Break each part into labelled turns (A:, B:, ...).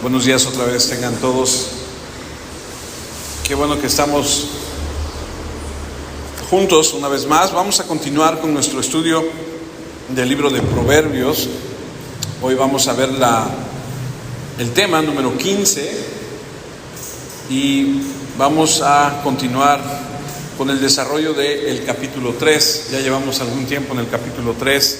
A: Buenos días otra vez, tengan todos. Qué bueno que estamos juntos una vez más. Vamos a continuar con nuestro estudio del libro de Proverbios. Hoy vamos a ver el tema número 15 y vamos a continuar con el desarrollo del capítulo 3. Ya llevamos algún tiempo en el capítulo 3,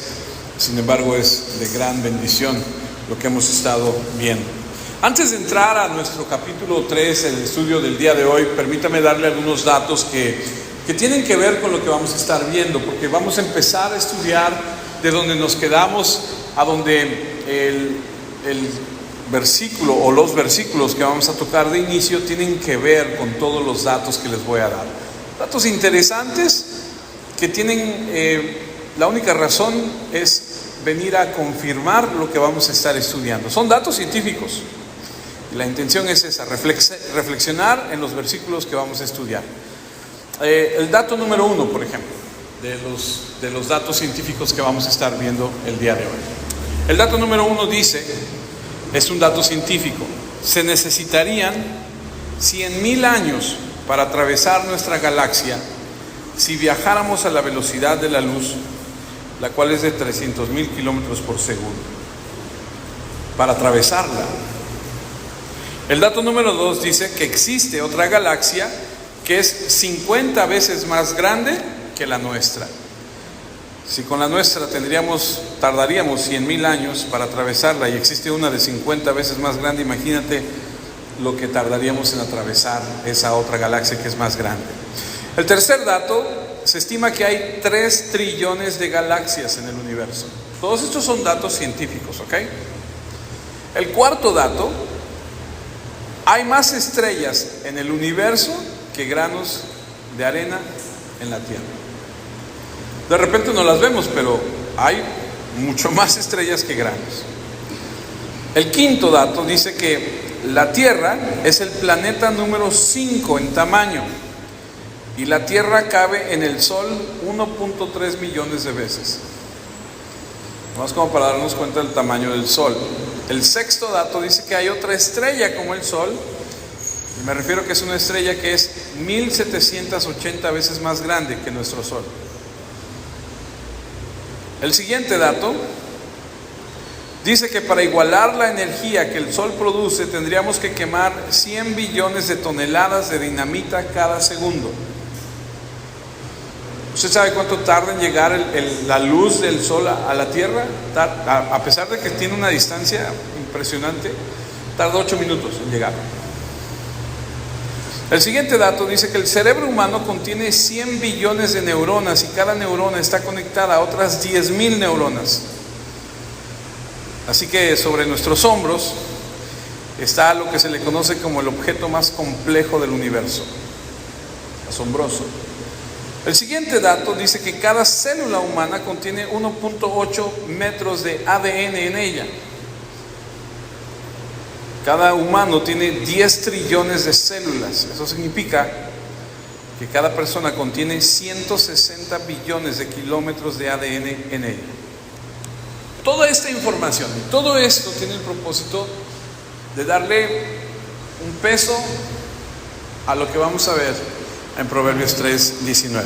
A: sin embargo es de gran bendición lo que hemos estado viendo. Antes de entrar a nuestro capítulo 3, el estudio del día de hoy, permítame darle algunos datos que tienen que ver con lo que vamos a estar viendo, porque vamos a empezar a estudiar de donde nos quedamos a donde el versículo o los versículos que vamos a tocar de inicio tienen que ver con todos los datos que les voy a dar. Datos interesantes que tienen, la única razón es venir a confirmar lo que vamos a estar estudiando. Son datos científicos. Y la intención es esa, reflexionar en los versículos que vamos a estudiar. El dato número 1, por ejemplo, de los datos científicos que vamos a estar viendo el día de hoy. El dato número 1 dice, es un dato científico, se necesitarían 100,000 años para atravesar nuestra galaxia si viajáramos a la velocidad de la luz, la cual es de 300,000 kilómetros por segundo, para atravesarla. El dato número 2 dice que existe otra galaxia que es 50 veces más grande que la nuestra. Si con la nuestra tardaríamos 100,000 años para atravesarla y existe una de 50 veces más grande, imagínate lo que tardaríamos en atravesar esa otra galaxia que es más grande. El tercer dato, se estima que hay 3 trillones de galaxias en el universo. Todos estos son datos científicos, ¿ok? El cuarto dato, hay más estrellas en el universo que granos de arena en la Tierra. De repente no las vemos, pero hay mucho más estrellas que granos. El quinto dato dice que la Tierra es el planeta número 5 en tamaño y la Tierra cabe en el Sol 1.3 millones de veces. Más como para darnos cuenta del tamaño del Sol. El sexto dato dice que hay otra estrella como el Sol, y me refiero que es una estrella que es 1780 veces más grande que nuestro Sol. El siguiente dato dice que para igualar la energía que el Sol produce tendríamos que quemar 100 billones de toneladas de dinamita cada segundo. ¿Usted sabe cuánto tarda en llegar la luz del Sol a la Tierra? A pesar de que tiene una distancia impresionante, tarda 8 minutos en llegar. El siguiente dato dice que el cerebro humano contiene 100 billones de neuronas y cada neurona está conectada a otras 10,000 neuronas. Así que sobre nuestros hombros está lo que se le conoce como el objeto más complejo del universo. Asombroso. El siguiente dato dice que cada célula humana contiene 1.8 metros de ADN en ella. Cada humano tiene 10 trillones de células. Eso significa que cada persona contiene 160 billones de kilómetros de ADN en ella. Toda esta información y todo esto tiene el propósito de darle un peso a lo que vamos a ver en Proverbios 3:19.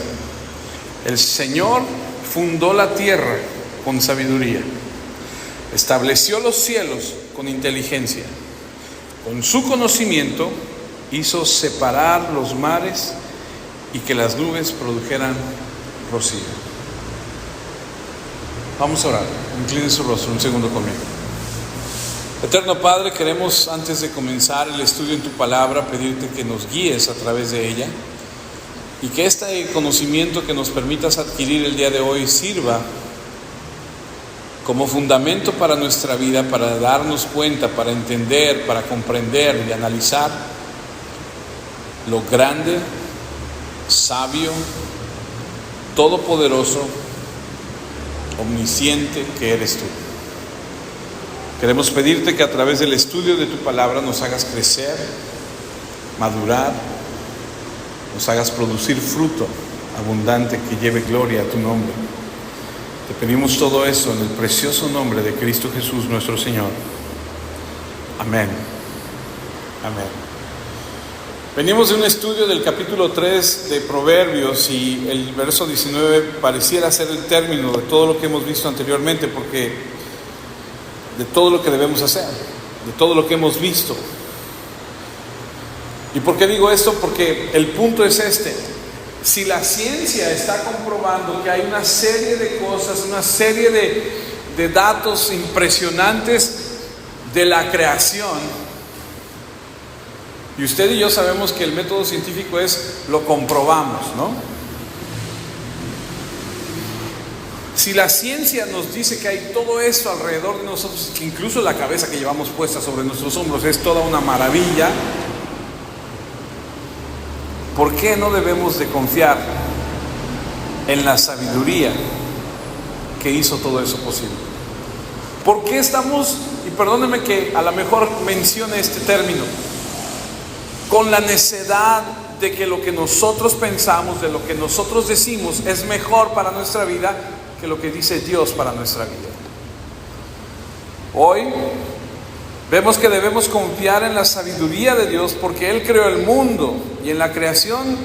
A: El Señor fundó la tierra con sabiduría, estableció los cielos con inteligencia, con su conocimiento hizo separar los mares y que las nubes produjeran rocío. Vamos a orar. Incline su rostro un segundo conmigo. Eterno Padre, queremos antes de comenzar el estudio en tu palabra pedirte que nos guíes a través de ella y que este conocimiento que nos permitas adquirir el día de hoy sirva como fundamento para nuestra vida, para darnos cuenta, para entender, para comprender y analizar lo grande, sabio, todopoderoso, omnisciente que eres tú. Queremos pedirte que a través del estudio de tu palabra nos hagas crecer, madurar, nos hagas producir fruto abundante que lleve gloria a tu nombre. Te pedimos todo eso en el precioso nombre de Cristo Jesús nuestro Señor. Amén Amén. Venimos de un estudio del capítulo 3 de Proverbios y el verso 19 pareciera ser el término de todo lo que hemos visto anteriormente, porque de todo lo que debemos hacer, de todo lo que hemos visto. ¿Y por qué digo esto? Porque el punto es este: si la ciencia está comprobando que hay una serie de cosas, una serie de datos impresionantes de la creación, y usted y yo sabemos que el método científico es lo comprobamos, ¿no? Si la ciencia nos dice que hay todo esto alrededor de nosotros, que incluso la cabeza que llevamos puesta sobre nuestros hombros es toda una maravilla, ¿por qué no debemos de confiar en la sabiduría que hizo todo eso posible? ¿Por qué estamos, y perdónenme que a lo mejor mencione este término, con la necedad de que lo que nosotros pensamos, de lo que nosotros decimos es mejor para nuestra vida que lo que dice Dios para nuestra vida? Hoy vemos que debemos confiar en la sabiduría de Dios, porque Él creó el mundo, y en la creación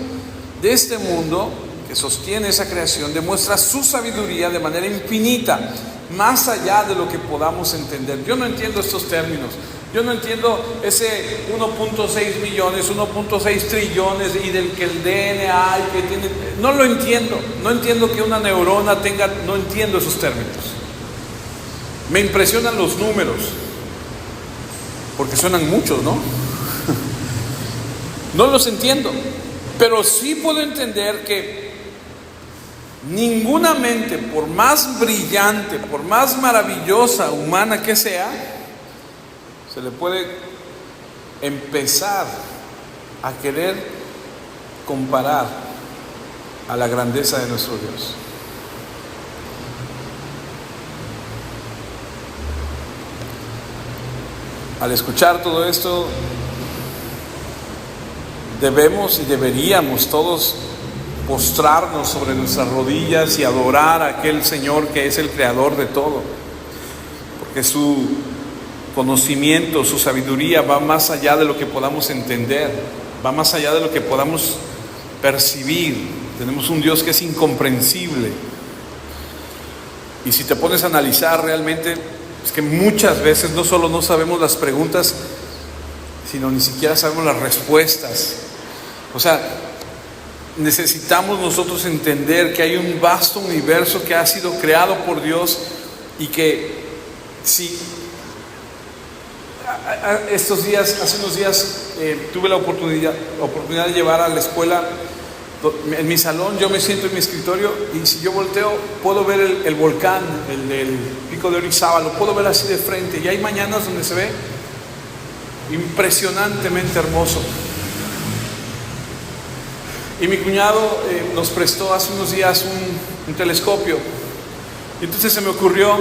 A: de este mundo que sostiene esa creación demuestra su sabiduría de manera infinita, más allá de lo que podamos entender. Yo no entiendo estos términos. Yo no entiendo ese 1.6 millones, 1.6 trillones y del que el DNA que tiene. No lo entiendo. No entiendo que una neurona tenga. No entiendo esos términos. Me impresionan los números, porque suenan muchos, ¿no? No los entiendo, pero sí puedo entender que ninguna mente, por más brillante, por más maravillosa, humana que sea, se le puede empezar a querer comparar a la grandeza de nuestro Dios. Al escuchar todo esto, debemos y deberíamos todos postrarnos sobre nuestras rodillas y adorar a aquel Señor que es el creador de todo, porque su conocimiento, su sabiduría va más allá de lo que podamos entender, va más allá de lo que podamos percibir. Tenemos un Dios que es incomprensible, y si te pones a analizar realmente, es que muchas veces no solo no sabemos las preguntas, sino ni siquiera sabemos las respuestas. O sea, necesitamos nosotros entender que hay un vasto universo que ha sido creado por Dios, y que si hace unos días tuve la oportunidad de llevar a la escuela. En mi salón yo me siento en mi escritorio, y si yo volteo puedo ver el volcán, el Pico de Orizaba, lo puedo ver así de frente, y hay mañanas donde se ve impresionantemente hermoso. Y mi cuñado nos prestó hace unos días un telescopio, y entonces se me ocurrió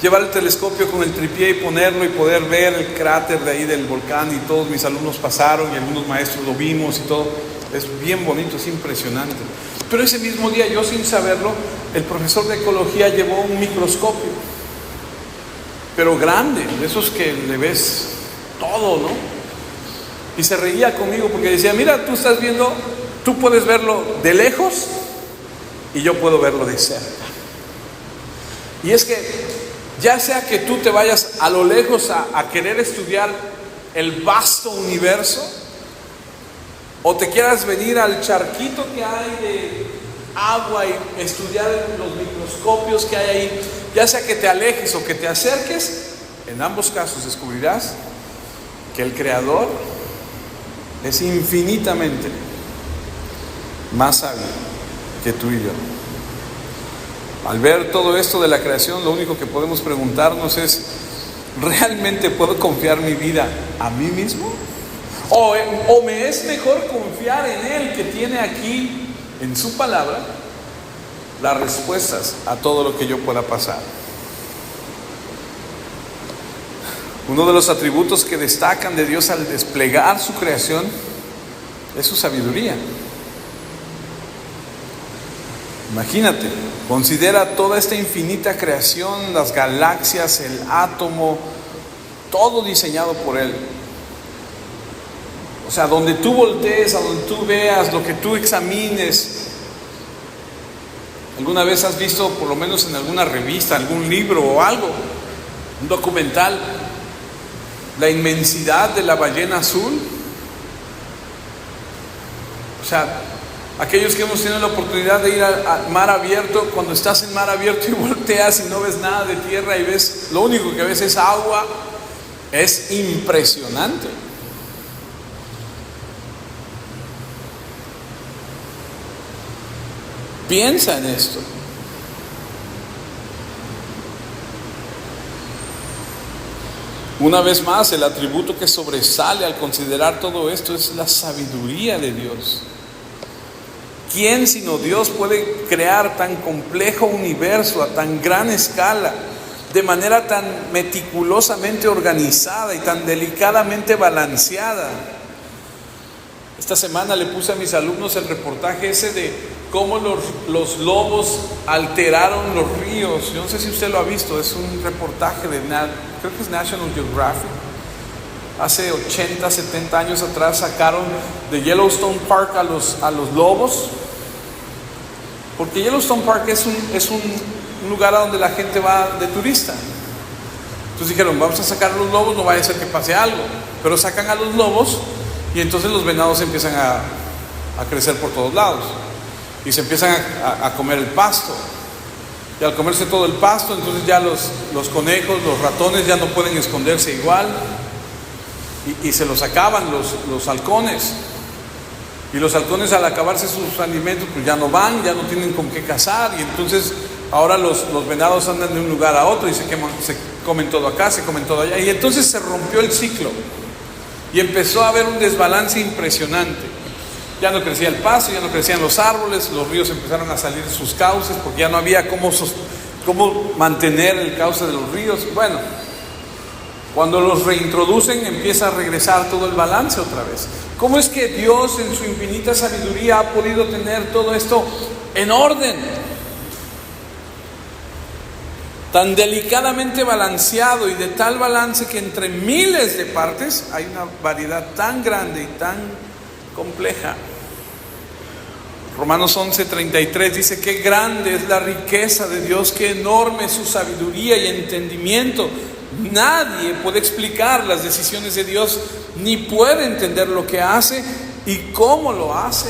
A: llevar el telescopio con el tripié y ponerlo y poder ver el cráter de ahí del volcán, y todos mis alumnos pasaron y algunos maestros lo vimos y todo. Es bien bonito, es impresionante. Pero ese mismo día, yo sin saberlo, el profesor de ecología llevó un microscopio, pero grande, de esos que le ves todo, ¿no? Y se reía conmigo porque decía: mira, tú estás viendo, tú puedes verlo de lejos y yo puedo verlo de cerca. Y es que ya sea que tú te vayas a lo lejos a querer estudiar el vasto universo, o te quieras venir al charquito que hay de agua y estudiar los microscopios que hay ahí, ya sea que te alejes o que te acerques, en ambos casos descubrirás que el Creador es infinitamente más sabio que tú y yo. Al ver todo esto de la creación, lo único que podemos preguntarnos es: ¿realmente puedo confiar mi vida a mí mismo? ¿O me es mejor confiar en Él, que tiene aquí en su palabra las respuestas a todo lo que yo pueda pasar? Uno de los atributos que destacan de Dios al desplegar su creación es su sabiduría. Imagínate, considera toda esta infinita creación, las galaxias, el átomo, todo diseñado por Él. O sea, donde tú voltees, a donde tú veas, lo que tú examines. ¿Alguna vez has visto, por lo menos en alguna revista, algún libro o algo, un documental, la inmensidad de la ballena azul? O sea, aquellos que hemos tenido la oportunidad de ir a mar abierto, cuando estás en mar abierto y volteas y no ves nada de tierra y ves, lo único que ves es agua, es impresionante. Piensa en esto. Una vez más, el atributo que sobresale al considerar todo esto es la sabiduría de Dios. ¿Quién sino Dios puede crear tan complejo universo a tan gran escala, de manera tan meticulosamente organizada y tan delicadamente balanceada? Esta semana le puse a mis alumnos el reportaje ese de cómo los lobos alteraron los ríos. Yo no sé si usted lo ha visto, es un reportaje de, creo que es National Geographic. Hace 80, 70 años atrás sacaron de Yellowstone Park a los lobos, porque Yellowstone Park es un lugar a donde la gente va de turista. Entonces dijeron, vamos a sacar a los lobos, no vaya a ser que pase algo. Pero sacan a los lobos y entonces los venados empiezan a crecer por todos lados y se empiezan a comer el pasto. Y al comerse todo el pasto, entonces ya los conejos, los ratones ya no pueden esconderse igual, y se los acaban los halcones. Y los halcones, al acabarse sus alimentos, pues ya no van, ya no tienen con qué cazar, y entonces ahora los venados andan de un lugar a otro y se comen todo acá, se comen todo allá, y entonces se rompió el ciclo y empezó a haber un desbalance impresionante. Ya no crecía el pasto, ya no crecían los árboles, los ríos empezaron a salir de sus cauces porque ya no había cómo mantener el cauce de los ríos. Bueno, cuando los reintroducen empieza a regresar todo el balance otra vez. ¿Cómo es que Dios en su infinita sabiduría ha podido tener todo esto en orden? Tan delicadamente balanceado, y de tal balance que entre miles de partes hay una variedad tan grande y tan compleja. Romanos 11:33 dice: qué grande es la riqueza de Dios, qué enorme es su sabiduría y entendimiento. Nadie puede explicar las decisiones de Dios, ni puede entender lo que hace y cómo lo hace.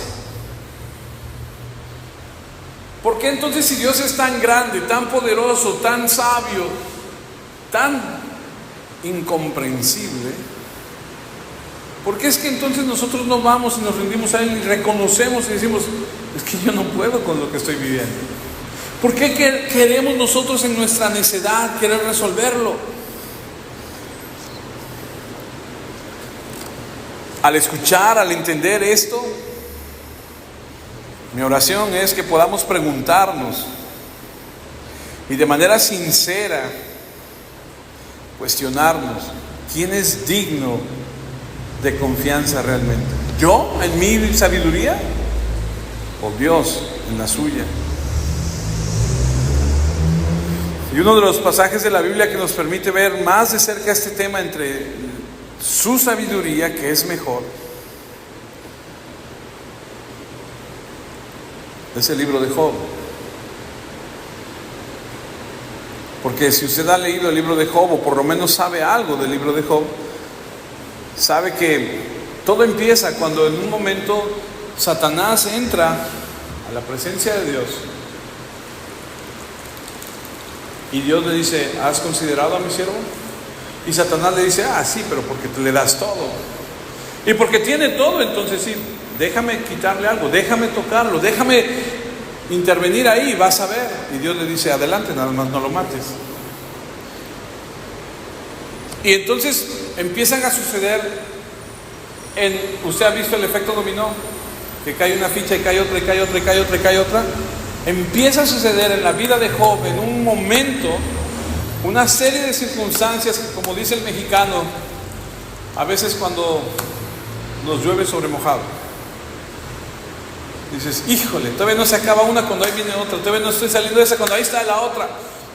A: ¿Por qué entonces, si Dios es tan grande, tan poderoso, tan sabio, tan incomprensible, por qué es que entonces nosotros no vamos y nos rendimos a Él y reconocemos y decimos: es que yo no puedo con lo que estoy viviendo? ¿Por qué queremos nosotros en nuestra necedad querer resolverlo? Al escuchar, al entender esto, mi oración es que podamos preguntarnos y de manera sincera cuestionarnos: ¿quién es digno de confianza realmente? ¿Yo en mi sabiduría o Dios en la suya? Y uno de los pasajes de la Biblia que nos permite ver más de cerca este tema entre su sabiduría, que es mejor, es el libro de Job. Porque si usted ha leído el libro de Job, o por lo menos sabe algo del libro de Job, sabe que todo empieza cuando en un momento Satanás entra a la presencia de Dios y Dios le dice: ¿has considerado a mi siervo? Y Satanás le dice: sí, pero porque te le das todo, y porque tiene todo, entonces sí, déjame quitarle algo, déjame tocarlo, déjame intervenir ahí, vas a ver. Y Dios le dice: adelante, nada más no lo mates. Y entonces empiezan a suceder usted ha visto el efecto dominó, que cae una ficha y cae otra, y cae otra, y cae otra, y cae otra. Empieza a suceder en la vida de Job, en un momento, una serie de circunstancias que, como dice el mexicano, a veces cuando nos llueve sobre mojado, dices: híjole, todavía no se acaba una cuando ahí viene otra, todavía no estoy saliendo de esa cuando ahí está la otra.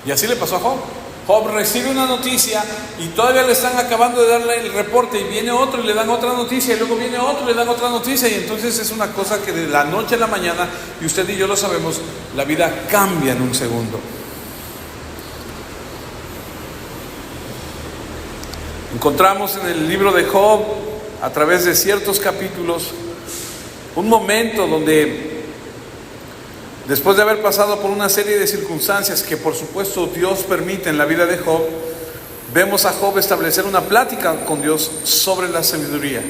A: Y así le pasó a Job. Job recibe una noticia y todavía le están acabando de darle el reporte y viene otro y le dan otra noticia y luego viene otro y le dan otra noticia, y entonces es una cosa que de la noche a la mañana, y usted y yo lo sabemos, la vida cambia en un segundo. Encontramos en el libro de Job, a través de ciertos capítulos, un momento donde, después de haber pasado por una serie de circunstancias que por supuesto Dios permite en la vida de Job, vemos a Job establecer una plática con Dios sobre la sabiduría.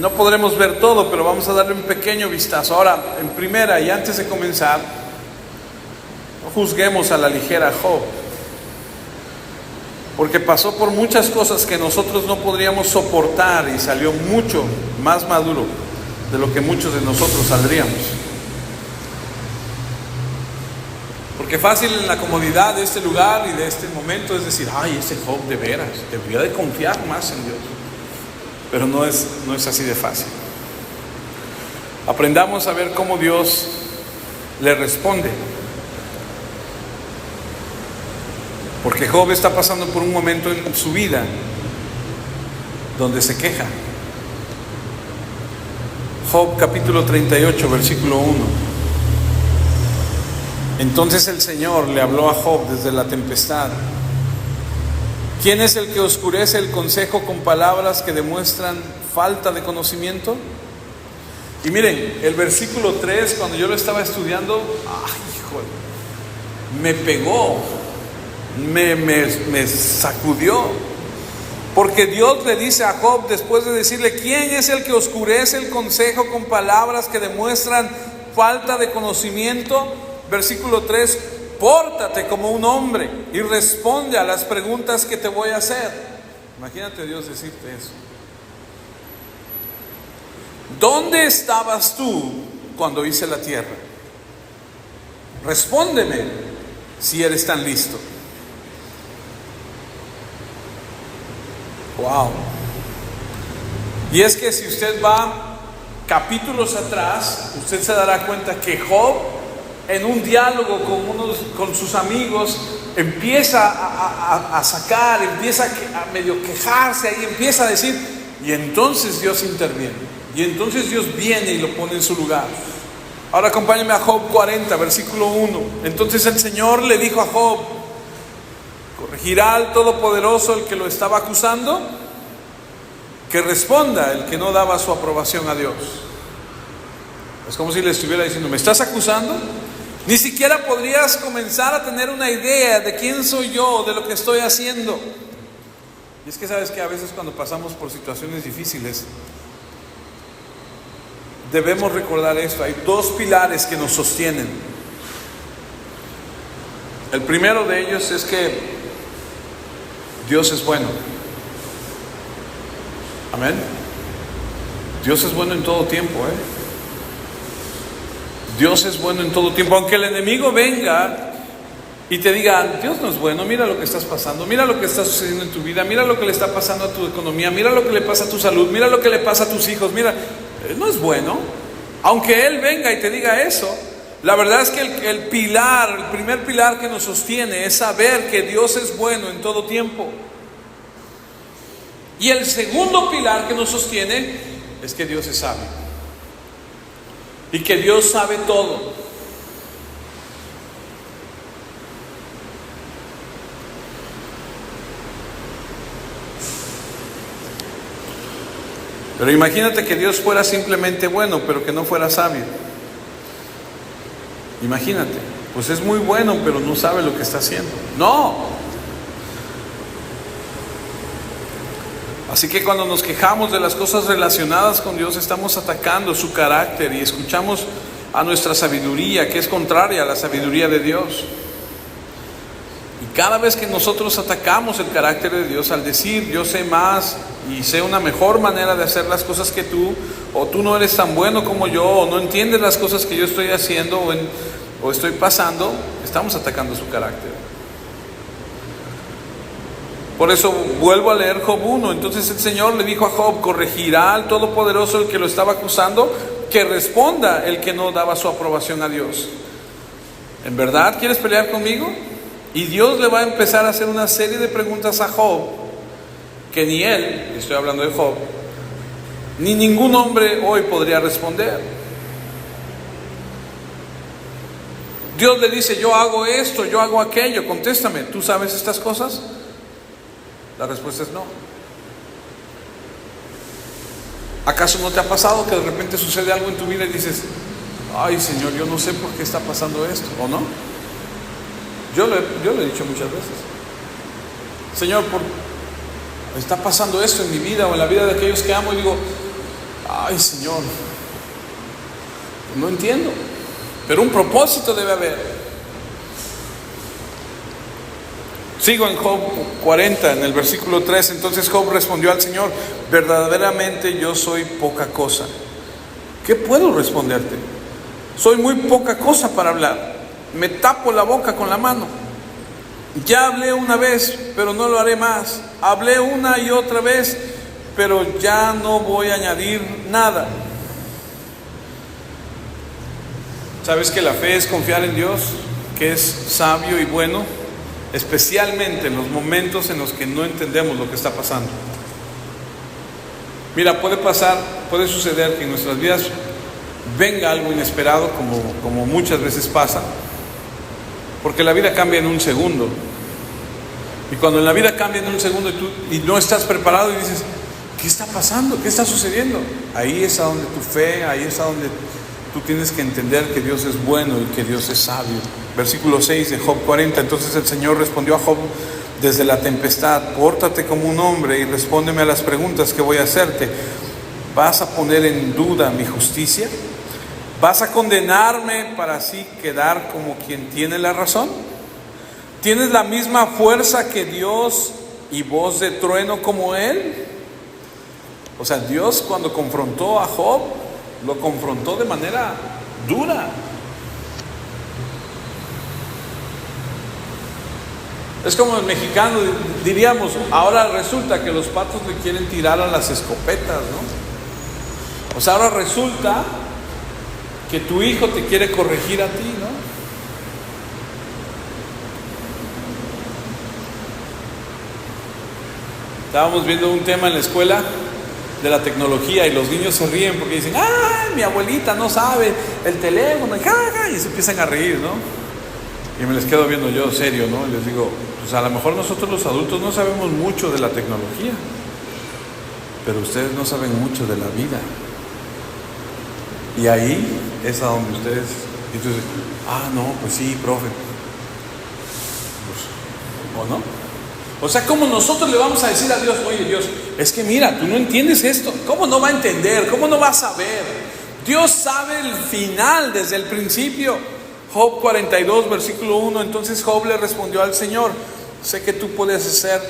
A: No podremos ver todo, pero vamos a darle un pequeño vistazo. Ahora, en primera y antes de comenzar, no juzguemos a la ligera a Job, porque pasó por muchas cosas que nosotros no podríamos soportar y salió mucho más maduro de lo que muchos de nosotros saldríamos. Porque fácil en la comodidad de este lugar y de este momento es decir, ay, ese Job de veras, debería de confiar más en Dios. Pero no es así de fácil. Aprendamos a ver cómo Dios le responde. Porque Job está pasando por un momento en su vida donde se queja. Job capítulo 38, versículo 1. Entonces el Señor le habló a Job desde la tempestad. ¿Quién es el que oscurece el consejo con palabras que demuestran falta de conocimiento? Y miren, el versículo 3, cuando yo lo estaba estudiando, ¡ay, híjole! Me pegó, me sacudió. Porque Dios le dice a Job, después de decirle, ¿quién es el que oscurece el consejo con palabras que demuestran falta de conocimiento? Versículo 3, pórtate como un hombre y responde a las preguntas que te voy a hacer. Imagínate Dios decirte eso. ¿Dónde estabas tú cuando hice la tierra? Respóndeme si eres tan listo. Wow. Y es que si usted va capítulos atrás, usted se dará cuenta que Job, en un diálogo con sus amigos, empieza a sacar, empieza a medio quejarse y empieza a decir, y entonces Dios interviene, y entonces Dios viene y lo pone en su lugar. Ahora acompáñenme a Job 40, versículo 1. Entonces el Señor le dijo a Job, ¿corregirá al Todopoderoso el que lo estaba acusando? Que responda el que no daba su aprobación a Dios. Es como si le estuviera diciendo, ¿me estás acusando? Ni siquiera podrías comenzar a tener una idea de quién soy yo, de lo que estoy haciendo. Y es que sabes que a veces cuando pasamos por situaciones difíciles, debemos recordar esto. Hay dos pilares que nos sostienen. El primero de ellos es que Dios es bueno. Amén. Dios es bueno en todo tiempo, Dios es bueno en todo tiempo. Aunque el enemigo venga y te diga, Dios no es bueno, mira lo que estás pasando, mira lo que está sucediendo en tu vida, mira lo que le está pasando a tu economía, mira lo que le pasa a tu salud, mira lo que le pasa a tus hijos, mira, no es bueno. Aunque Él venga y te diga eso, la verdad es que el primer pilar que nos sostiene es saber que Dios es bueno en todo tiempo. Y el segundo pilar que nos sostiene es que Dios es sabio y que Dios sabe todo. Pero imagínate que Dios fuera simplemente bueno, pero que no fuera sabio. Imagínate, pues es muy bueno, pero no sabe lo que está haciendo. No. Así que cuando nos quejamos de las cosas relacionadas con Dios, estamos atacando su carácter y escuchamos a nuestra sabiduría, que es contraria a la sabiduría de Dios. Y cada vez que nosotros atacamos el carácter de Dios al decir yo sé más y sé una mejor manera de hacer las cosas que tú, o tú no eres tan bueno como yo, o no entiendes las cosas que yo estoy haciendo o estoy pasando, estamos atacando su carácter. Por eso vuelvo a leer Job 1. Entonces el Señor le dijo a Job, ¿corregirá al Todopoderoso el que lo estaba acusando? Que responda el que no daba su aprobación a Dios. ¿En verdad quieres pelear conmigo? Y Dios le va a empezar a hacer una serie de preguntas a Job que ni él, estoy hablando de Job, ni ningún hombre hoy podría responder. Dios le dice, yo hago esto, yo hago aquello, contéstame, ¿tú sabes estas cosas? La respuesta es no. ¿Acaso no te ha pasado que de repente sucede algo en tu vida y dices, ay Señor, yo no sé por qué está pasando esto, o no? Yo lo he dicho muchas veces. Señor, está pasando esto en mi vida o en la vida de aquellos que amo, y digo, ay Señor, no entiendo, pero un propósito debe haber. Sigo en Job 40, en el versículo 3. Entonces Job respondió al Señor, verdaderamente yo soy poca cosa. ¿Qué puedo responderte? Soy muy poca cosa para hablar. Me tapo la boca con la mano. Ya hablé una vez, pero no lo haré más. Hablé una y otra vez, pero ya no voy a añadir nada. ¿Sabes que la fe es confiar en Dios, que es sabio y bueno? Especialmente en los momentos en los que no entendemos lo que está pasando. Mira, puede suceder que en nuestras vidas venga algo inesperado, como muchas veces pasa, porque la vida cambia en un segundo. Y cuando la vida cambia en un segundo y no estás preparado y dices, ¿qué está pasando? ¿Qué está sucediendo? Ahí es a donde tu fe, ahí es a donde tú tienes que entender que Dios es bueno y que Dios es sabio. Versículo 6 de Job 40. Entonces el Señor respondió a Job desde la tempestad, pórtate como un hombre y respóndeme a las preguntas que voy a hacerte. ¿Vas a poner en duda mi justicia? ¿Vas a condenarme para así quedar como quien tiene la razón? ¿Tienes la misma fuerza que Dios y voz de trueno como Él? O sea, Dios cuando confrontó a Job, lo confrontó de manera dura. Es como el mexicano diríamos, ahora resulta que los patos le quieren tirar a las escopetas, ¿no? O sea, ahora resulta que tu hijo te quiere corregir a ti, ¿no? Estábamos viendo un tema en la escuela de la tecnología y los niños se ríen porque dicen, ¡ay, mi abuelita no sabe el teléfono! Y se empiezan a reír, ¿no? Y me les quedo viendo yo serio, ¿no? Y les digo, pues a lo mejor nosotros los adultos no sabemos mucho de la tecnología, pero ustedes no saben mucho de la vida. Y ahí es a donde ustedes, entonces, no, pues sí, profe. Pues, ¿o no? O sea, ¿cómo nosotros le vamos a decir a Dios, oye Dios, es que mira, tú no entiendes esto? ¿Cómo no va a entender? ¿Cómo no va a saber? Dios sabe el final desde el principio. Job 42, versículo 1. Entonces Job le respondió al Señor, sé que tú puedes hacer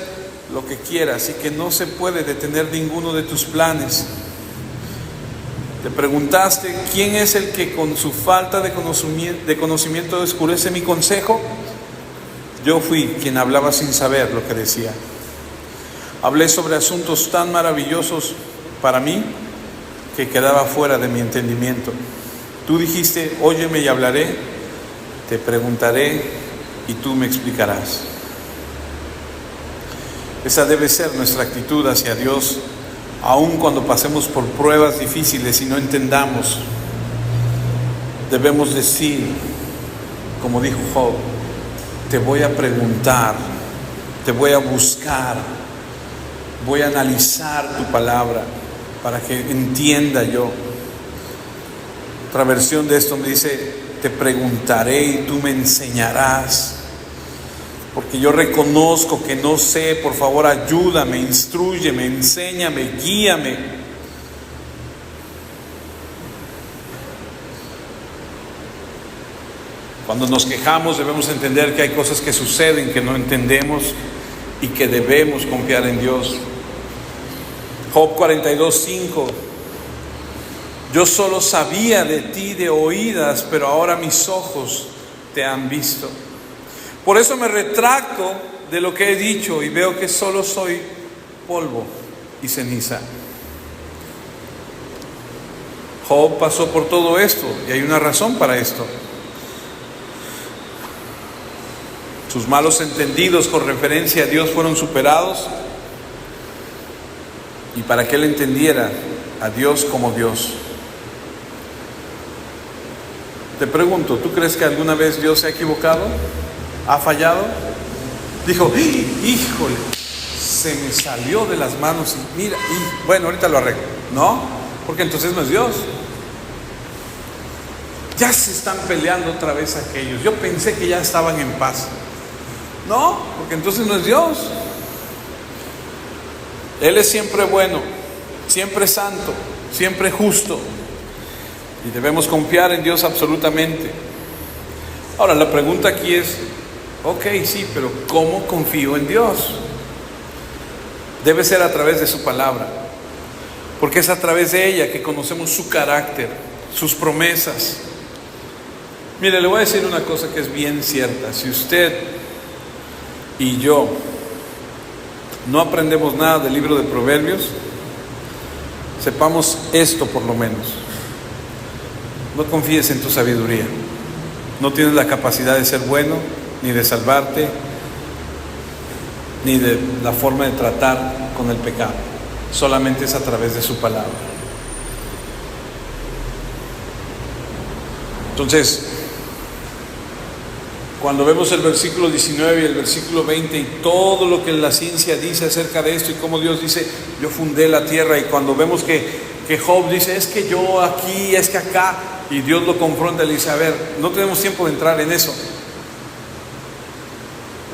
A: lo que quieras y que no se puede detener ninguno de tus planes. Te preguntaste, ¿quién es el que con su falta de conocimiento oscurece mi consejo? Yo fui quien hablaba sin saber lo que decía. Hablé sobre asuntos tan maravillosos para mí que quedaba fuera de mi entendimiento. Tú dijiste, óyeme y hablaré, te preguntaré y tú me explicarás. Esa debe ser nuestra actitud hacia Dios, aun cuando pasemos por pruebas difíciles y no entendamos. Debemos decir, como dijo Job, te voy a preguntar, te voy a buscar, voy a analizar tu palabra para que entienda yo. Otra versión de esto me dice, te preguntaré y tú me enseñarás, porque yo reconozco que no sé, por favor ayúdame, instrúyeme, enséñame, guíame. Cuando nos quejamos debemos entender que hay cosas que suceden que no entendemos y que debemos confiar en Dios. Job 42:5. Yo solo sabía de ti de oídas, pero ahora mis ojos te han visto. Por eso me retracto de lo que he dicho y veo que solo soy polvo y ceniza. Job pasó por todo esto y hay una razón para esto. Sus malos entendidos con referencia a Dios fueron superados, y para que él entendiera a Dios como Dios. Te pregunto, ¿tú crees que alguna vez Dios se ha equivocado? ¿Ha fallado? Dijo, híjole, se me salió de las manos y mira, y bueno, ahorita lo arreglo. No, porque entonces no es Dios. Ya se están peleando otra vez aquellos. Yo pensé que ya estaban en paz. No, porque entonces no es Dios. Él es siempre bueno, siempre santo, siempre justo, y debemos confiar en Dios absolutamente. Ahora, la pregunta aquí es, ok, sí, pero ¿cómo confío en Dios? Debe ser a través de su palabra, porque es a través de ella que conocemos su carácter, sus promesas. Mire, le voy a decir una cosa que es bien cierta. Si usted y yo no aprendemos nada del libro de Proverbios, sepamos esto por lo menos: no confíes en tu sabiduría. No tienes la capacidad de ser bueno, ni de salvarte, ni de la forma de tratar con el pecado. Solamente es a través de su palabra. Entonces, cuando vemos el versículo 19 y el versículo 20 y todo lo que la ciencia dice acerca de esto, y cómo Dios dice, yo fundé la tierra, y cuando vemos que Job dice, es que yo aquí, es que acá, y Dios lo confronta y le dice, a ver, no tenemos tiempo de entrar en eso.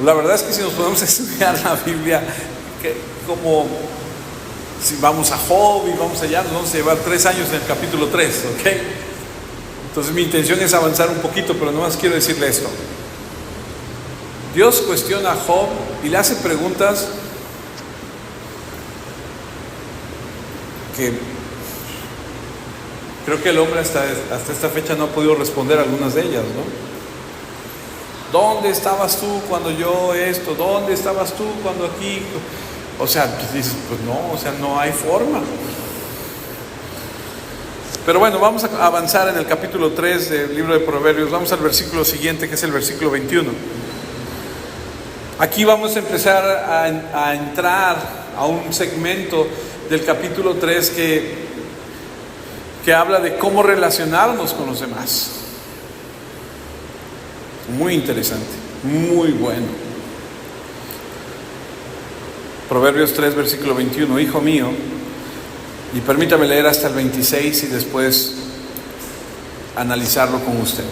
A: La verdad es que si nos podemos estudiar la Biblia, como si vamos a Job y vamos allá, nos vamos a llevar 3 años en el capítulo 3, ¿ok? Entonces mi intención es avanzar un poquito, pero nomás quiero decirle esto. Dios cuestiona a Job y le hace preguntas que creo que el hombre hasta esta fecha no ha podido responder algunas de ellas, ¿no? ¿Dónde estabas tú cuando yo esto? ¿Dónde estabas tú cuando aquí? O sea, pues dices, pues no, o sea, no hay forma. Pero bueno, vamos a avanzar en el capítulo 3 del libro de Proverbios. Vamos al versículo siguiente, que es el versículo 21. Aquí vamos a empezar a entrar a un segmento del capítulo 3 que habla de cómo relacionarnos con los demás. Muy interesante, muy bueno. Proverbios 3, versículo 21. Hijo mío, y permítame leer hasta el 26 y después analizarlo con usted.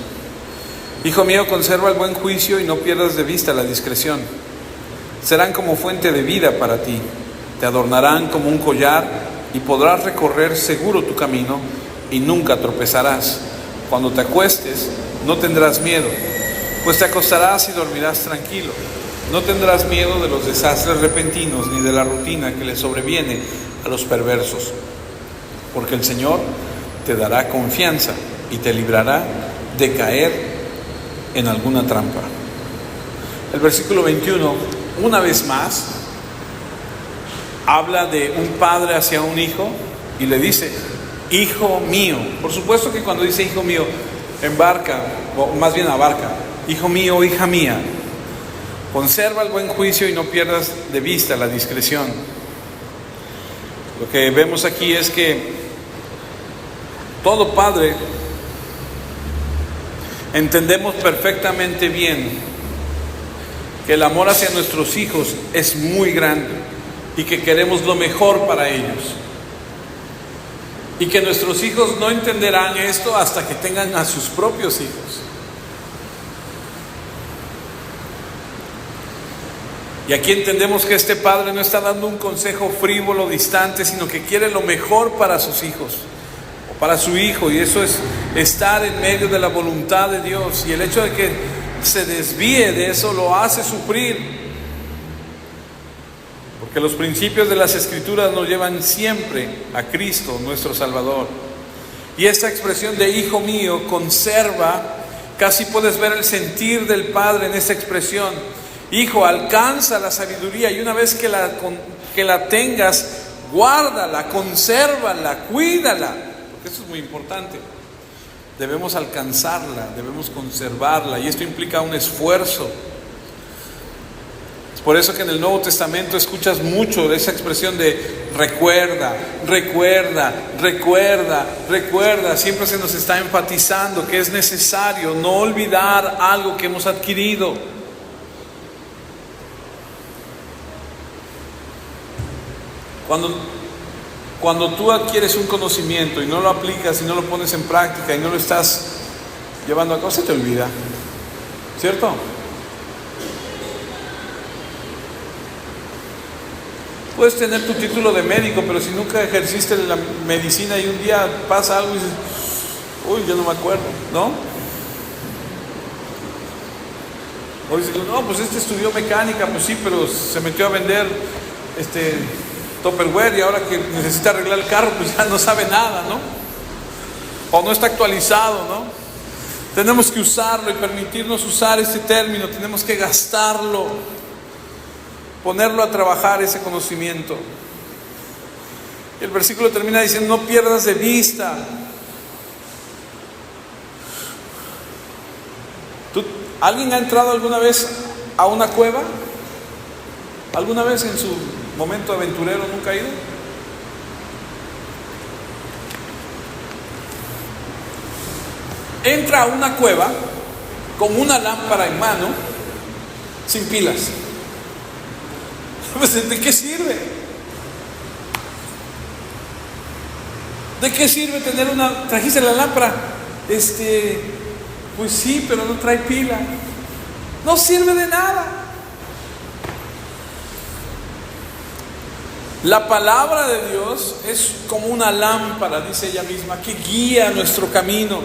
A: Hijo mío, conserva el buen juicio y no pierdas de vista la discreción. Serán como fuente de vida para ti. Te adornarán como un collar y podrás recorrer seguro tu camino y nunca tropezarás. Cuando te acuestes, no tendrás miedo, pues te acostarás y dormirás tranquilo. No tendrás miedo de los desastres repentinos ni de la rutina que le sobreviene a los perversos, porque el Señor te dará confianza y te librará de caer en alguna trampa. El versículo 21, una vez más, habla de un padre hacia un hijo y le dice, hijo mío. Por supuesto que cuando dice hijo mío, embarca, o más bien abarca, hijo mío, hija mía, conserva el buen juicio y no pierdas de vista la discreción. Lo que vemos aquí es que todo padre entendemos perfectamente bien que el amor hacia nuestros hijos es muy grande y que queremos lo mejor para ellos, y que nuestros hijos no entenderán esto hasta que tengan a sus propios hijos. Y aquí entendemos que este padre no está dando un consejo frívolo, distante, sino que quiere lo mejor para sus hijos, o para su hijo, y eso es estar en medio de la voluntad de Dios. Y el hecho de que se desvíe de eso lo hace sufrir, porque los principios de las Escrituras nos llevan siempre a Cristo, nuestro Salvador. Y esta expresión de hijo mío conserva, casi puedes ver el sentir del padre en esta expresión. Hijo, alcanza la sabiduría, y una vez que la tengas, guárdala, consérvala, cuídala, porque eso es muy importante. Debemos alcanzarla, debemos conservarla, y esto implica un esfuerzo. Por eso que en el Nuevo Testamento escuchas mucho de esa expresión de recuerda, recuerda, recuerda, recuerda. Siempre se nos está enfatizando que es necesario no olvidar algo que hemos adquirido. Cuando tú adquieres un conocimiento y no lo aplicas y no lo pones en práctica y no lo estás llevando a cabo, se te olvida, ¿cierto? Puedes tener tu título de médico, pero si nunca ejerciste la medicina y un día pasa algo y dices, uy, yo no me acuerdo, ¿no? O dices, no, pues estudió mecánica, pues sí, pero se metió a vender Tupperware y ahora que necesita arreglar el carro, pues ya no sabe nada, ¿no? O no está actualizado, ¿no? Tenemos que usarlo y permitirnos usar este término, tenemos que gastarlo, ponerlo a trabajar ese conocimiento. El versículo termina diciendo, no pierdas de vista. ¿Alguien ha entrado alguna vez a una cueva? ¿Alguna vez en su momento aventurero nunca ha ido? Entra a una cueva con una lámpara en mano, sin pilas. Pues, ¿de qué sirve? ¿De qué sirve tener una... ¿Trajiste la lámpara? Pues sí, pero no trae pila. No sirve de nada. La palabra de Dios es como una lámpara, dice ella misma, que guía nuestro camino.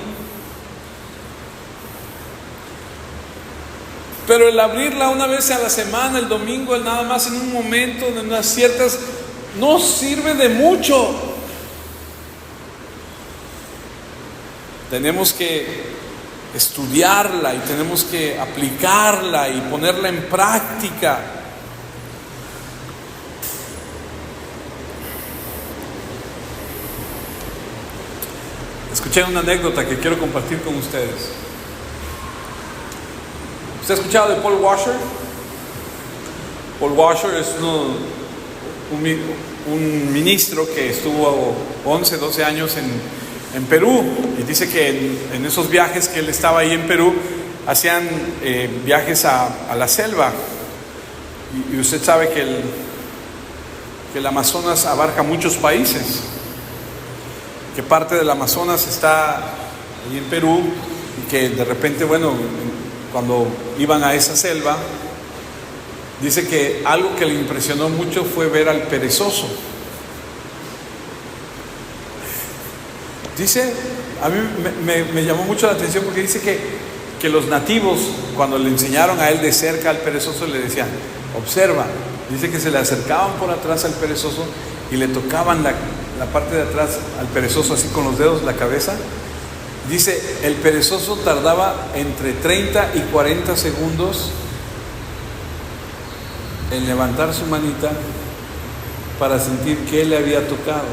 A: Pero el abrirla una vez a la semana, el domingo, el nada más en un momento, en unas ciertas, no sirve de mucho. Tenemos que estudiarla y tenemos que aplicarla y ponerla en práctica. Escuché una anécdota que quiero compartir con ustedes. ¿Usted ha escuchado de Paul Washer? Paul Washer es un ministro que estuvo 11, 12 años en Perú, y dice que en esos viajes que él estaba ahí en Perú, hacían viajes a la selva, y usted sabe que el Amazonas abarca muchos países, que parte del Amazonas está ahí en Perú, y que de repente, bueno, cuando iban a esa selva, dice que algo que le impresionó mucho fue ver al perezoso. Dice, a mí me llamó mucho la atención porque dice que los nativos, cuando le enseñaron a él de cerca al perezoso, le decían, observa. Dice que se le acercaban por atrás al perezoso y le tocaban la parte de atrás al perezoso así con los dedos, la cabeza. Dice, el perezoso tardaba entre 30 y 40 segundos en levantar su manita para sentir que él le había tocado.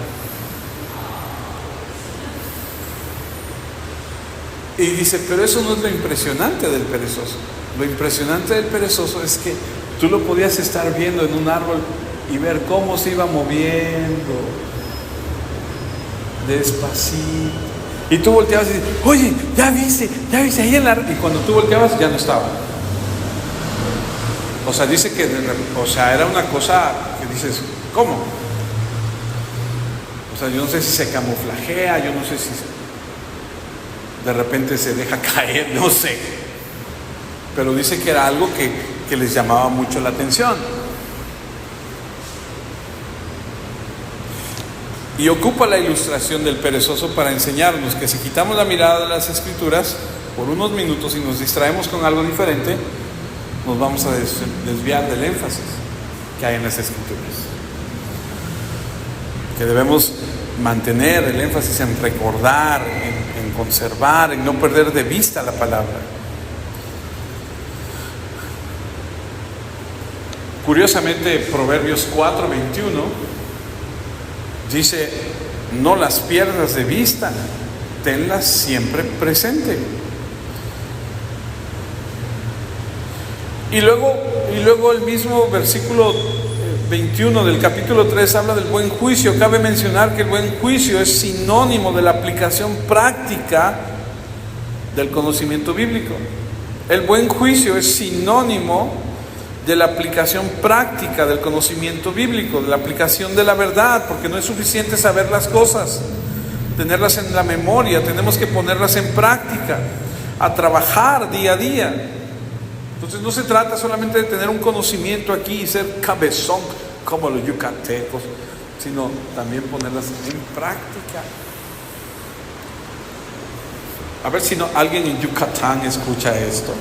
A: Y dice, pero eso no es lo impresionante del perezoso. Lo impresionante del perezoso es que tú lo podías estar viendo en un árbol y ver cómo se iba moviendo despacito. Y tú volteabas y dices, oye, ya viste ahí y cuando tú volteabas ya no estaba. O sea, dice que era una cosa que dices, ¿cómo? O sea, yo no sé si se camuflajea, yo no sé si de repente se deja caer, no sé. Pero dice que era algo que les llamaba mucho la atención. Y ocupa la ilustración del perezoso para enseñarnos que si quitamos la mirada de las Escrituras por unos minutos y nos distraemos con algo diferente, nos vamos a desviar del énfasis que hay en las Escrituras. Que debemos mantener el énfasis en recordar, en conservar, en no perder de vista la palabra. Curiosamente, Proverbios 4:21 dice, no las pierdas de vista, tenlas siempre presente. Y luego el mismo versículo 21 del capítulo 3 habla del buen juicio. Cabe mencionar que el buen juicio es sinónimo de la aplicación práctica del conocimiento bíblico. El buen juicio es sinónimo de la aplicación práctica del conocimiento bíblico, de la aplicación de la verdad, porque no es suficiente saber las cosas, tenerlas en la memoria, tenemos que ponerlas en práctica, a trabajar día a día. Entonces no se trata solamente de tener un conocimiento aquí y ser cabezón como los yucatecos, sino también ponerlas en práctica. A ver si no alguien en Yucatán escucha esto.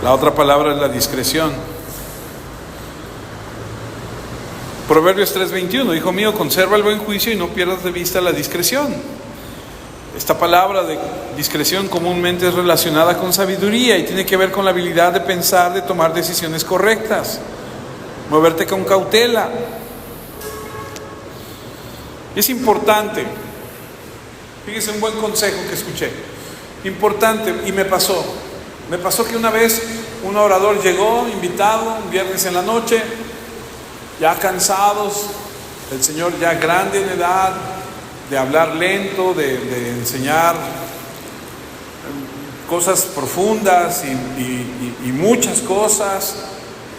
A: La otra palabra es la discreción. Proverbios 3:21, hijo mío, conserva el buen juicio y no pierdas de vista la discreción. Esta palabra de discreción comúnmente es relacionada con sabiduría y tiene que ver con la habilidad de pensar, de tomar decisiones correctas, moverte con cautela. Es importante, fíjese un buen consejo que escuché, importante, y me pasó que una vez un orador llegó, invitado, un viernes en la noche, ya cansados, el señor ya grande en edad, de hablar lento, de enseñar cosas profundas y muchas cosas,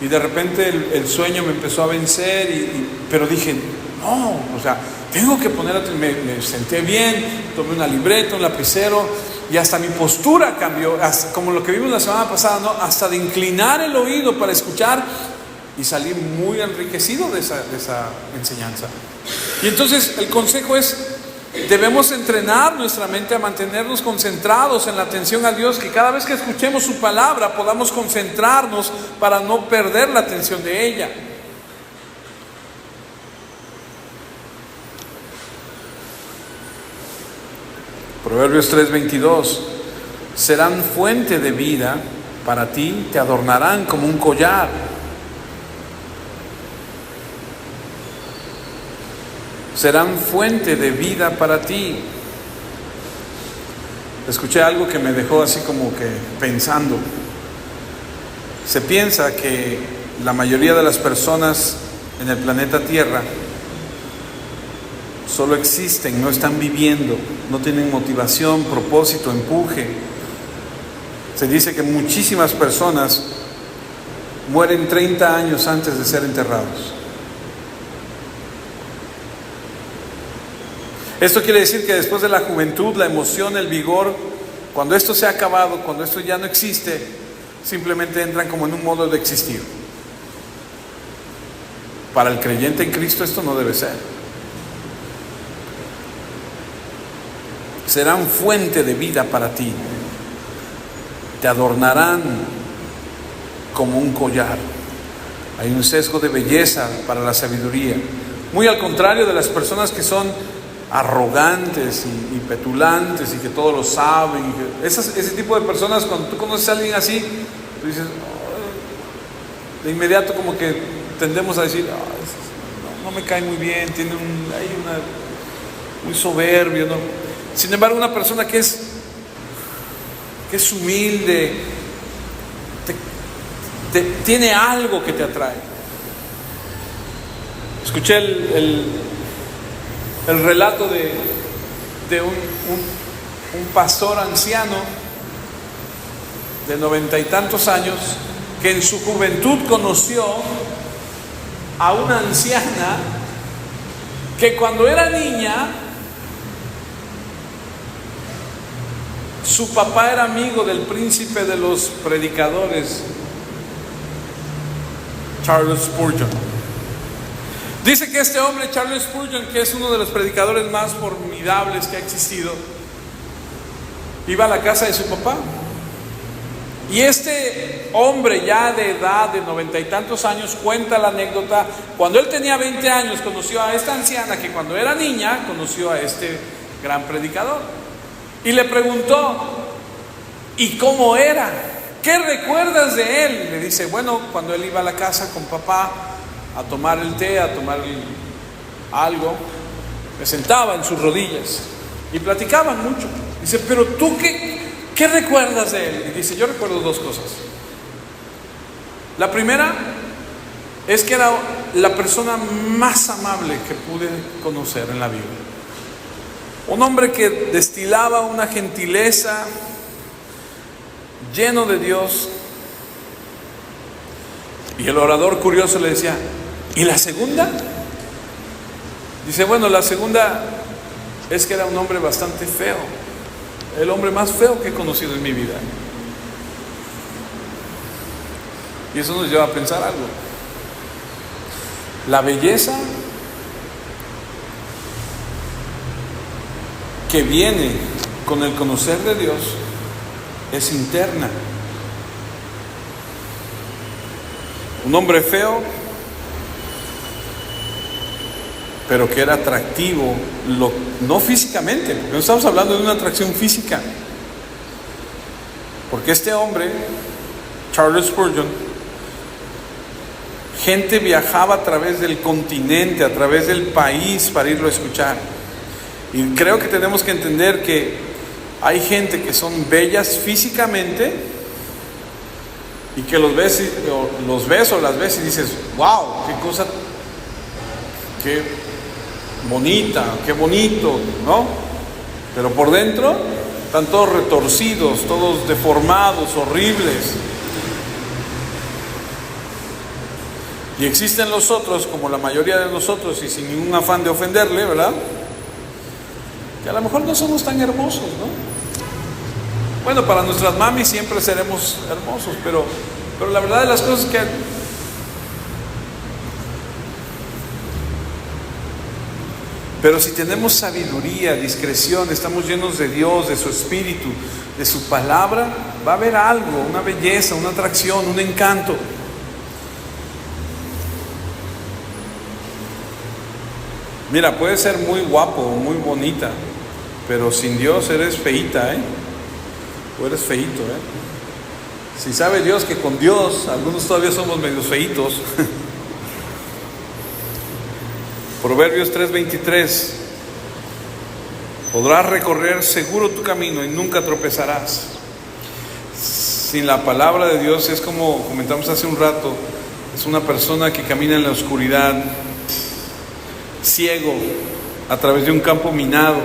A: y de repente el sueño me empezó a vencer, pero dije, no, o sea, tengo que poner atención. Me senté bien, tomé una libreta, un lapicero, y hasta mi postura cambió, como lo que vimos la semana pasada, ¿no? Hasta de inclinar el oído para escuchar, y salí muy enriquecido de esa enseñanza. Y entonces el consejo es, debemos entrenar nuestra mente a mantenernos concentrados en la atención a Dios, que cada vez que escuchemos su palabra podamos concentrarnos para no perder la atención de ella. Proverbios 3:22, serán fuente de vida para ti, te adornarán como un collar. Serán fuente de vida para ti. Escuché algo que me dejó así como que pensando. Se piensa que la mayoría de las personas en el planeta Tierra solo existen, no están viviendo, no tienen motivación, propósito, empuje. Se dice que muchísimas personas mueren 30 años antes de ser enterrados. Esto quiere decir que después de la juventud, la emoción, el vigor, cuando esto se ha acabado, cuando esto ya no existe, simplemente entran como en un modo de existir. Para el creyente en Cristo esto no debe ser. Serán fuente de vida para ti. Te adornarán como un collar. Hay un sesgo de belleza para la sabiduría. Muy al contrario de las personas que son arrogantes y petulantes y que todo lo saben. Ese tipo de personas, cuando tú conoces a alguien así, tú dices, oh, de inmediato como que tendemos a decir, oh, no me cae muy bien, tiene muy soberbio, ¿no? Sin embargo, una persona que es humilde, tiene algo que te atrae. Escuché el relato de un pastor anciano de 90 y tantos años, que en su juventud conoció a una anciana que cuando era niña, su papá era amigo del príncipe de los predicadores, Charles Spurgeon. Dice que este hombre, Charles Spurgeon, que es uno de los predicadores más formidables que ha existido, iba a la casa de su papá. Y este hombre ya de edad de 90 y tantos años cuenta la anécdota. Cuando él tenía 20 años conoció a esta anciana que cuando era niña conoció a este gran predicador. Y le preguntó, ¿y cómo era? ¿Qué recuerdas de él? Le dice, bueno, cuando él iba a la casa con papá a tomar el té, a tomar algo, me sentaba en sus rodillas y platicaban mucho. Dice, pero tú ¿qué recuerdas de él? Y dice, yo recuerdo dos cosas. La primera es que era la persona más amable que pude conocer en la vida. Un hombre que destilaba una gentileza, lleno de Dios. Y el orador curioso le decía, ¿y la segunda? Dice, bueno, la segunda es que era un hombre bastante feo, el hombre más feo que he conocido en mi vida. Y eso nos lleva a pensar algo. La belleza que viene con el conocer de Dios es interna. Un hombre feo, pero que era atractivo, no físicamente, porque no estamos hablando de una atracción física. Porque este hombre, Charles Spurgeon, gente viajaba a través del continente, a través del país para irlo a escuchar. Y creo que tenemos que entender que hay gente que son bellas físicamente y que los ves o las ves y dices, wow, qué cosa, qué bonita, qué bonito, ¿no? Pero por dentro están todos retorcidos, todos deformados, horribles. Y existen los otros, como la mayoría de nosotros, y sin ningún afán de ofenderle, ¿verdad? Que a lo mejor no somos tan hermosos, ¿no? Bueno, para nuestras mamis siempre seremos hermosos, pero la verdad de las cosas es que pero si tenemos sabiduría, discreción, estamos llenos de Dios, de su Espíritu, de su palabra, va a haber algo, una belleza, una atracción, un encanto. Mira, puedes ser muy guapo, muy bonita, pero sin Dios eres feíta, ¿eh? O eres feíto, ¿eh? Si sabe Dios que con Dios algunos todavía somos medios feitos. Proverbios 3:23: podrás recorrer seguro tu camino y nunca tropezarás. Sin la palabra de Dios es como comentamos hace un rato, es una persona que camina en la oscuridad, ciego, a través de un campo minado.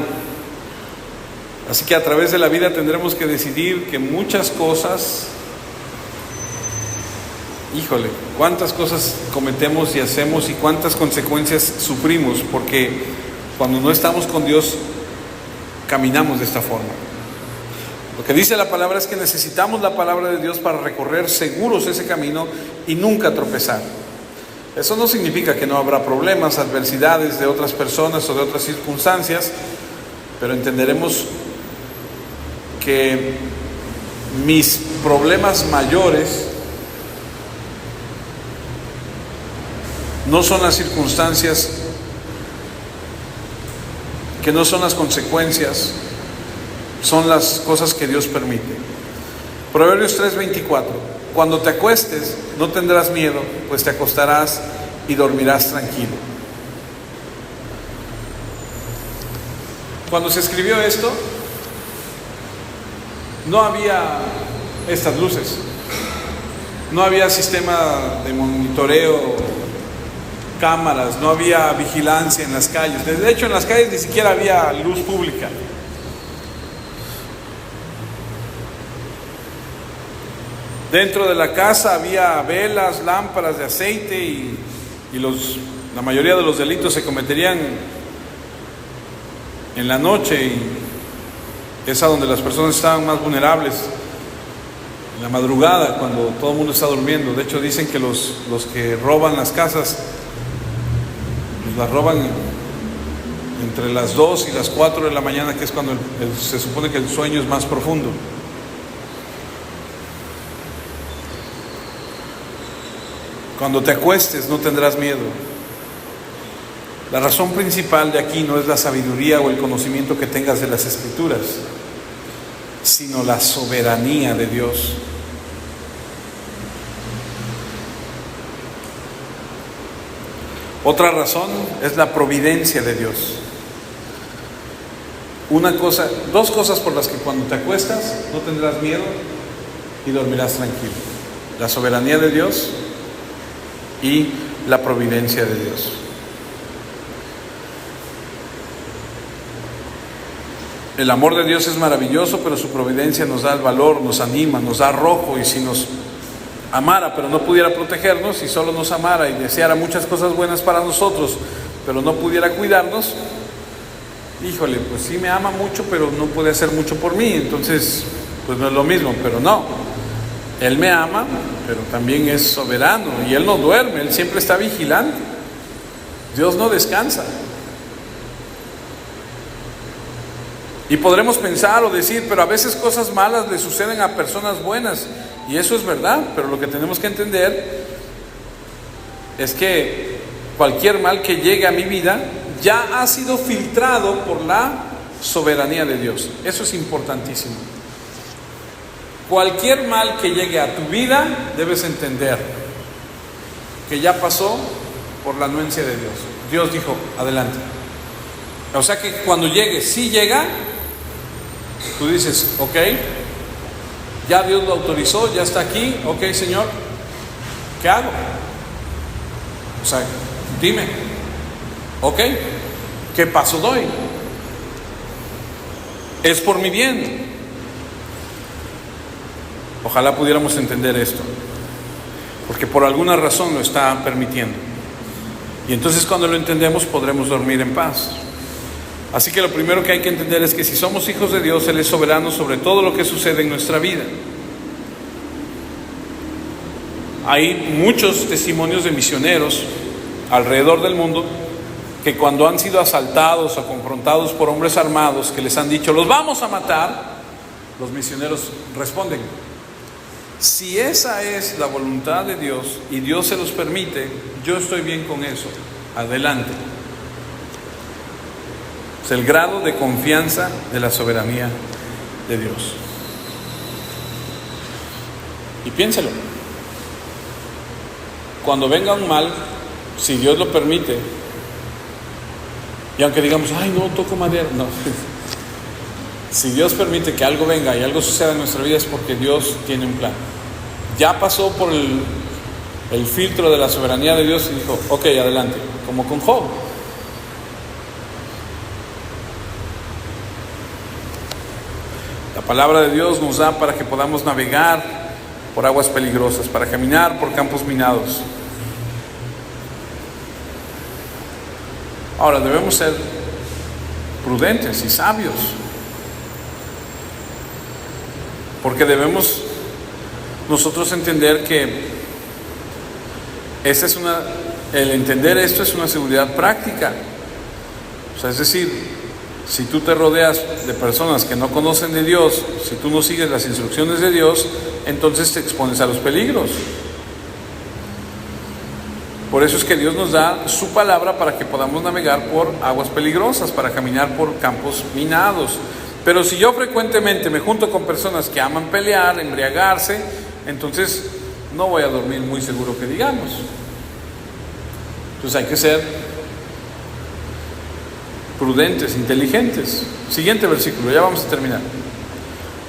A: Así que a través de la vida tendremos que decidir que muchas cosas, híjole, cuántas cosas cometemos y hacemos y cuántas consecuencias sufrimos, porque cuando no estamos con Dios caminamos de esta forma. Lo que dice la palabra es que necesitamos la palabra de Dios para recorrer seguros ese camino y nunca tropezar. Eso no significa que no habrá problemas, adversidades de otras personas o de otras circunstancias, pero entenderemos que mis problemas mayores no son las circunstancias, que no son las consecuencias, son las cosas que Dios permite. Proverbios 3:24: cuando te acuestes no tendrás miedo, pues te acostarás y dormirás tranquilo. Cuando se escribió esto, no había estas luces, no había sistema de monitoreo, cámaras, no había vigilancia en las calles. De hecho, en las calles ni siquiera había luz pública. Dentro de la casa había velas, lámparas de aceite y la mayoría de los delitos se cometerían en la noche, y es a donde las personas estaban más vulnerables, en la madrugada, cuando todo el mundo está durmiendo. De hecho, dicen que los que roban las casas las roban entre las 2 y las 4 de la mañana, que es cuando se supone que el sueño es más profundo. Cuando te acuestes no tendrás miedo. La razón principal de aquí no es la sabiduría o el conocimiento que tengas de las Escrituras, sino la soberanía de Dios. Otra razón es la providencia de Dios. dos cosas por las que cuando te acuestas no tendrás miedo y dormirás tranquilo: la soberanía de Dios y la providencia de Dios. El amor de Dios es maravilloso, pero su providencia nos da el valor, nos anima, nos da arrojo. Y si nos amara pero no pudiera protegernos, y solo nos amara y deseara muchas cosas buenas para nosotros, pero no pudiera cuidarnos, híjole, pues sí me ama mucho, pero no puede hacer mucho por mí. Entonces, pues no es lo mismo. Pero no, Él me ama, pero también es soberano, y Él no duerme, Él siempre está vigilante. Dios no descansa. Y podremos pensar o decir, pero a veces cosas malas le suceden a personas buenas, y eso es verdad, pero lo que tenemos que entender es que cualquier mal que llegue a mi vida ya ha sido filtrado por la soberanía de Dios. Eso es importantísimo. Cualquier mal que llegue a tu vida, debes entender que ya pasó por la anuencia de Dios. Dios dijo, adelante. O sea que cuando llegue, si llega, tú dices, ok, ya Dios lo autorizó, ya está aquí, ok, Señor, ¿qué hago? O sea, dime, ok, ¿qué paso doy? Es por mi bien. Ojalá pudiéramos entender esto, porque por alguna razón lo está permitiendo. Y entonces cuando lo entendemos podremos dormir en paz. Así que lo primero que hay que entender es que si somos hijos de Dios, Él es soberano sobre todo lo que sucede en nuestra vida. Hay muchos testimonios de misioneros alrededor del mundo que cuando han sido asaltados o confrontados por hombres armados que les han dicho, los vamos a matar, los misioneros responden, si esa es la voluntad de Dios y Dios se los permite, yo estoy bien con eso, adelante. Es el grado de confianza de la soberanía de Dios. Y piénselo, cuando venga un mal, si Dios lo permite, y aunque digamos, ay no, toco madera, no, si Dios permite que algo venga y algo suceda en nuestra vida es porque Dios tiene un plan. Ya pasó por el filtro de la soberanía de Dios y dijo, ok, adelante, como con Job. La palabra de Dios nos da para que podamos navegar por aguas peligrosas, para caminar por campos minados. Ahora debemos ser prudentes y sabios, porque debemos nosotros entender que el entender esto es una seguridad práctica. O sea, es decir, si tú te rodeas de personas que no conocen de Dios, si tú no sigues las instrucciones de Dios, entonces te expones a los peligros. Por eso es que Dios nos da su palabra para que podamos navegar por aguas peligrosas, para caminar por campos minados. Pero si yo frecuentemente me junto con personas que aman pelear, embriagarse, entonces no voy a dormir muy seguro que digamos. Entonces hay que ser prudentes, inteligentes. Siguiente versículo, ya vamos a terminar.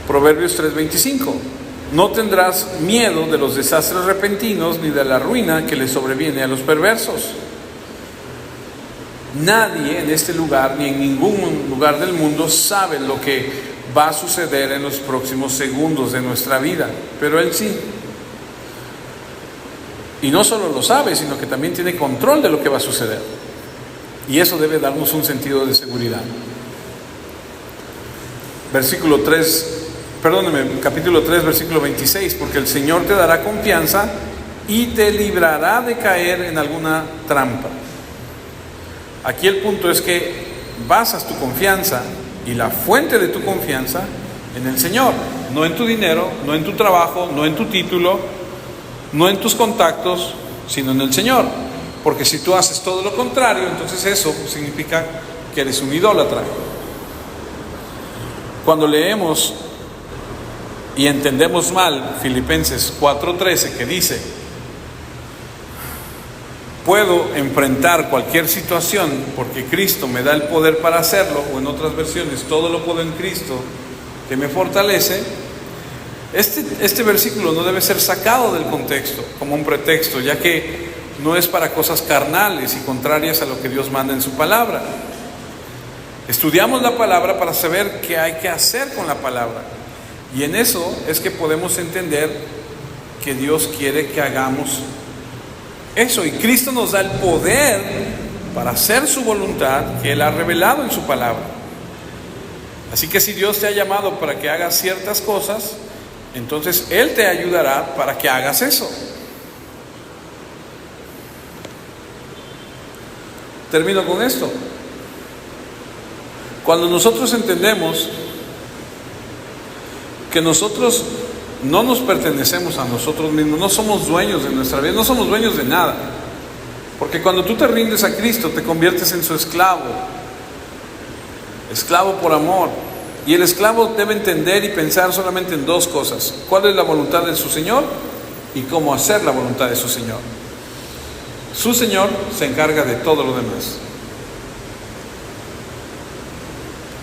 A: Proverbios 3:25. No tendrás miedo de los desastres repentinos ni de la ruina que le sobreviene a los perversos. Nadie en este lugar ni en ningún lugar del mundo sabe lo que va a suceder en los próximos segundos de nuestra vida, pero Él sí. Y no solo lo sabe, sino que también tiene control de lo que va a suceder. Y eso debe darnos un sentido de seguridad. Capítulo 3, versículo 26, porque el Señor te dará confianza y te librará de caer en alguna trampa. Aquí el punto es que basas tu confianza y la fuente de tu confianza en el Señor, no en tu dinero, no en tu trabajo, no en tu título, no en tus contactos, sino en el Señor. Porque si tú haces todo lo contrario, entonces eso significa que eres un idólatra. Cuando leemos y entendemos mal Filipenses 4:13, que dice puedo enfrentar cualquier situación porque Cristo me da el poder para hacerlo, o en otras versiones, todo lo puedo en Cristo que me fortalece. Este versículo no debe ser sacado del contexto como un pretexto, ya que no es para cosas carnales y contrarias a lo que Dios manda en su palabra. Estudiamos la palabra para saber qué hay que hacer con la palabra, y en eso es que podemos entender que Dios quiere que hagamos eso, y Cristo nos da el poder para hacer su voluntad que Él ha revelado en su palabra. Así que si Dios te ha llamado para que hagas ciertas cosas, entonces Él te ayudará para que hagas eso. Termino con esto. Cuando nosotros entendemos que nosotros no nos pertenecemos a nosotros mismos, no somos dueños de nuestra vida, no somos dueños de nada. Porque cuando tú te rindes a Cristo, te conviertes en su esclavo, esclavo por amor. Y el esclavo debe entender y pensar solamente en dos cosas: cuál es la voluntad de su Señor y cómo hacer la voluntad de su Señor. Su Señor se encarga de todo lo demás.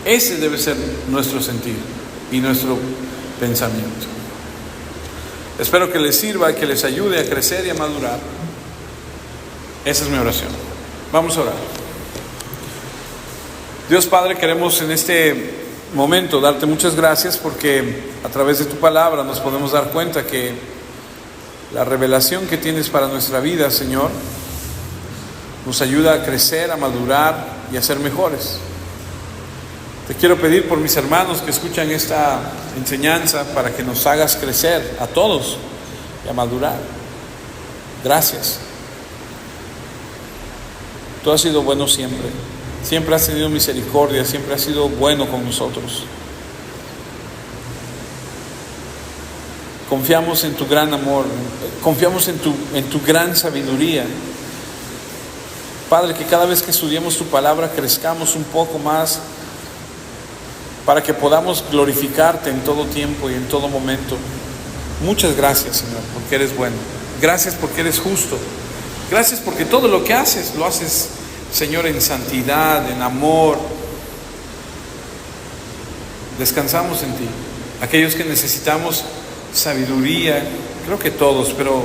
A: Ese debe ser nuestro sentir y nuestro pensamiento. Espero que les sirva, que les ayude a crecer y a madurar. Esa es mi oración. Vamos a orar. Dios Padre, queremos en este momento darte muchas gracias porque a través de tu palabra nos podemos dar cuenta que la revelación que tienes para nuestra vida, Señor, nos ayuda a crecer, a madurar y a ser mejores. Te quiero pedir por mis hermanos que escuchan esta enseñanza para que nos hagas crecer a todos y a madurar. Gracias. Tú has sido bueno siempre. Siempre has tenido misericordia, siempre has sido bueno con nosotros. Confiamos en tu gran amor, confiamos en tu gran sabiduría. Padre, que cada vez que estudiemos tu palabra crezcamos un poco más para que podamos glorificarte en todo tiempo y en todo momento. Muchas gracias, Señor, porque eres bueno. Gracias porque eres justo. Gracias porque todo lo que haces, lo haces, Señor, en santidad, en amor. Descansamos en ti. Aquellos que necesitamos sabiduría, creo que todos, pero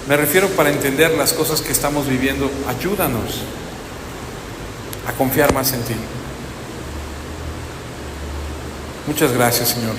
A: me refiero para entender las cosas que estamos viviendo, ayúdanos a confiar más en ti. Muchas gracias, Señor.